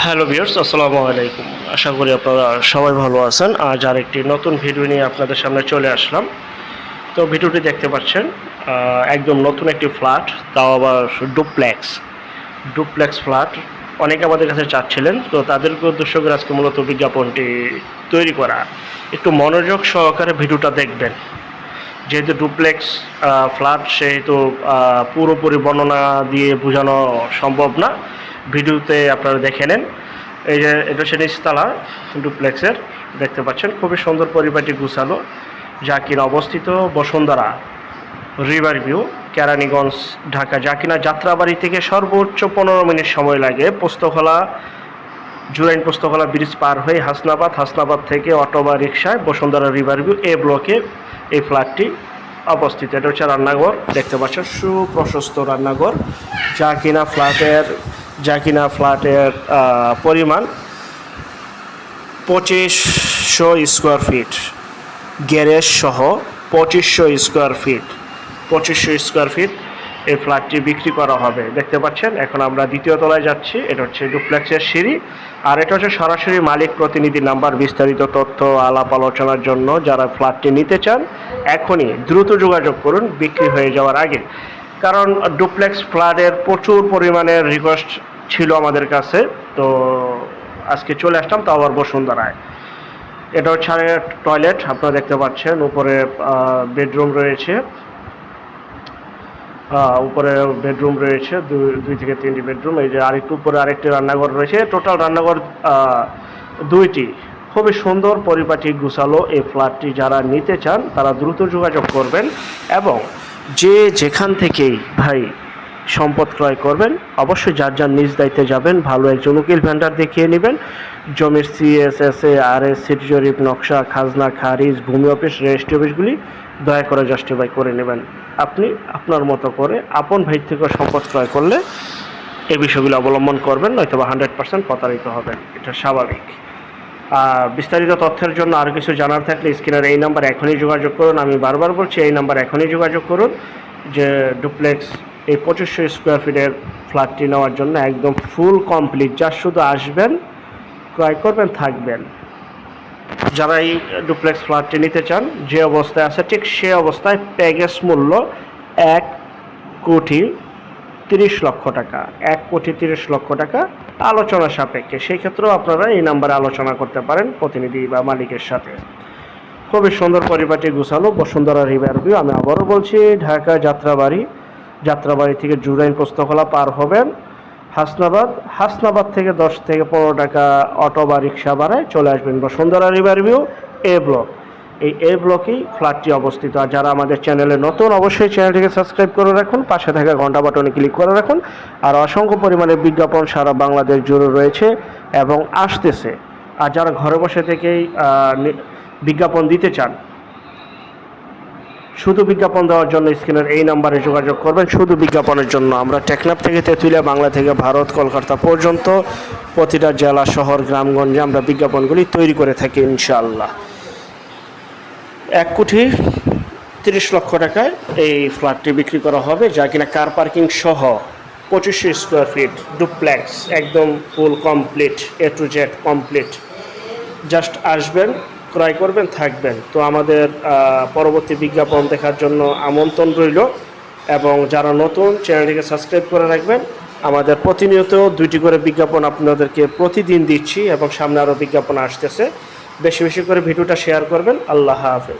Hello viewers, আসসালামু আলাইকুম। আশা করি আপনারা সবাই ভালো আছেন। আজ আরেকটি নতুন ভিডিও নিয়ে আপনাদের সামনে চলে আসলাম। তো ভিডিওটি দেখতে পাচ্ছেন, একদম নতুন একটি ফ্ল্যাট, তাও আবার ডুপ্লেক্স ফ্ল্যাট। অনেকে আমাদের কাছে চাচ্ছিলেন, তো তাদেরকে উদ্দেশ্য করে আজকে মূলত বিজ্ঞাপনটি তৈরি করা। একটু মনোযোগ সহকারে ভিডিওটা দেখবেন। যেহেতু ডুপ্লেক্স ফ্ল্যাট, সেহেতু পুরোপুরি বর্ণনা দিয়ে বোঝানো সম্ভব না। ভিডিওতে আপনারা দেখে নেন। এই যে এটা হচ্ছে নিচতলা ডুপ্লেক্সের, দেখতে পাচ্ছেন খুবই সুন্দর পরিপাটি গুছালো, যা কিনা অবস্থিত বসুন্ধরা রিভার ভিউ, কেরানীগঞ্জ, ঢাকা। যা কিনা যাত্রাবাড়ি থেকে সর্বোচ্চ 15 মিনিট সময় লাগে। জুরাইন পোস্তকলা ব্রিজ পার হয়ে হাসনাবাদ থেকে অটো বা রিক্সায় বসুন্ধরা রিভার ভিউ এ ব্লকে এই ফ্ল্যাটটি অবস্থিত। এটা হচ্ছে রান্নাঘর, দেখতে পাচ্ছেন সুপ্রশস্ত রান্নাঘর, যা কিনা ফ্ল্যাটের পরিমাণ 2500 স্কোয়ার ফিট, গ্যারেজ সহ 2500 স্কোয়ার ফিট এই ফ্ল্যাটটি বিক্রি করা হবে। দেখতে পাচ্ছেন, এখন আমরা দ্বিতীয় তলায় যাচ্ছি। এটা হচ্ছে ডুপ্লেক্সের সিঁড়ি, আর এটা হচ্ছে সরাসরি মালিক প্রতিনিধি নাম্বার। বিস্তারিত তথ্য আলাপ আলোচনার জন্য যারা ফ্ল্যাটটি নিতে চান, এখনই দ্রুত যোগাযোগ করুন বিক্রি হয়ে যাওয়ার আগে। কারণ ডুপ্লেক্স ফ্ল্যাটের প্রচুর পরিমাণের রিকোয়েস্ট ছিল আমাদের কাছে, তো আজকে চলে আসলাম, তাও আবার বসুন্ধরায়। এটা হচ্ছে টয়লেট, আপনারা দেখতে পাচ্ছেন। উপরে বেডরুম রয়েছে, দুই থেকে তিনটি বেডরুম। এই যে আরেকটু উপরে আরেকটি রান্নাঘর রয়েছে। টোটাল রান্নাঘর দুইটি। খুবই সুন্দর পরিপাটি গুছালো এই ফ্ল্যাটটি। যারা নিতে চান তারা দ্রুত যোগাযোগ করবেন, এবং যে যেখান থেকেই ভাই সম্পদ ক্রয় করবেন, অবশ্যই যার নিজ দায়িত্বে যাবেন, ভালো একজন উকিল ভেন্ডার দেখিয়ে নেবেন। জমির CSSA, RS, সিটি জরিপ, নকশা, খাজনা, খারিজ, ভূমি অফিস, রেজিস্ট্রি অফিসগুলি দয়া করে জাস্টিফাই করে নেবেন। আপনি আপনার মতো করে আপন ভাই থেকে সম্পদ ক্রয় করলে এই বিষয়গুলো অবলম্বন করবেন, নয়তো 100% প্রতারিত হবেন, এটা স্বাভাবিক। বিস্তারিত তথ্যের জন্য আর কিছু জানার থাকলে স্ক্রিনের এই নাম্বার এখনই যোগাযোগ করুন। আমি বারবার বলছি, এই নাম্বার এখনই যোগাযোগ করুন। যে ডুপ্লেক্স এই 2500 স্কোয়ার ফিটের ফ্ল্যাটটি নেওয়ার জন্য একদম ফুল কমপ্লিট, যা শুধু আসবেন, ক্রয় করবেন, থাকবেন। যারা এই ডুপ্লেক্স ফ্ল্যাটটি নিতে চান, যে অবস্থায় আছে ঠিক সে অবস্থায় প্যাকেজ মূল্য 1,30,00,000 টাকা, 1,30,00,000 টাকা আলোচনা সাপেক্ষে। সেই ক্ষেত্রেও আপনারা এই নাম্বারে আলোচনা করতে পারেন প্রতিনিধি বা মালিকের সাথে। খুবই সুন্দর পরিপাটি গুছালো বসুন্ধরা রিভার ভিউ। আমি আবারও বলছি, ঢাকা যাত্রাবাড়ি থেকে জুরাইন পোস্তকলা পার হবেন হাসনাবাদ থেকে 10 থেকে 15 টাকা অটো বা রিক্সা ভাড়ায় চলে আসবেন বসুন্ধরা রিভার ভিউ এ ব্লক। এই এ ব্লকেই ফ্ল্যাটটি অবস্থিত। আর যারা আমাদের চ্যানেলে নতুন, অবশ্যই চ্যানেলটিকে সাবস্ক্রাইব করে রাখুন, পাশে থাকা ঘন্টা বাটনে ক্লিক করে রাখুন। আর অসংখ্য পরিমাণে বিজ্ঞাপন সারা বাংলাদেশ জুড়ে রয়েছে এবং আসতেছে। আর যারা ঘরে বসে থেকেই বিজ্ঞাপন দিতে চান, শুধু বিজ্ঞাপন দেওয়ার জন্য স্ক্রিনের এই নাম্বারে যোগাযোগ করবেন। শুধু বিজ্ঞাপনের জন্য আমরা টেকনাফ থেকে তেঁতুলিয়া, বাংলা থেকে ভারত, কলকাতা পর্যন্ত প্রতিটা জেলা, শহর, গ্রামগঞ্জে আমরা বিজ্ঞাপনগুলি তৈরি করে থাকি ইনশাআল্লাহ। 1,30,00,000 টাকায় এই ফ্ল্যাটটি বিক্রি করা হবে, যা কিনা কার পার্কিং সহ 2500 স্কোয়ার ফিট ডুপ্লেক্স, একদম full complete, A to Z complete. Just আসবেন, ক্রয় করবেন, থাকবেন। তো আমাদের পরবর্তী বিজ্ঞাপন দেখার জন্য আমন্ত্রণ রইল, এবং যারা নতুন চ্যানেলটিকে সাবস্ক্রাইব করে রাখবেন। আমাদের প্রতিনিয়ত 2টি করে বিজ্ঞাপন আপনাদেরকে প্রতিদিন দিচ্ছি, এবং সামনে আরও বিজ্ঞাপন আসতেছে। বেশি বেশি করে ভিডিওটা শেয়ার করবেন। আল্লাহ হাফেজ।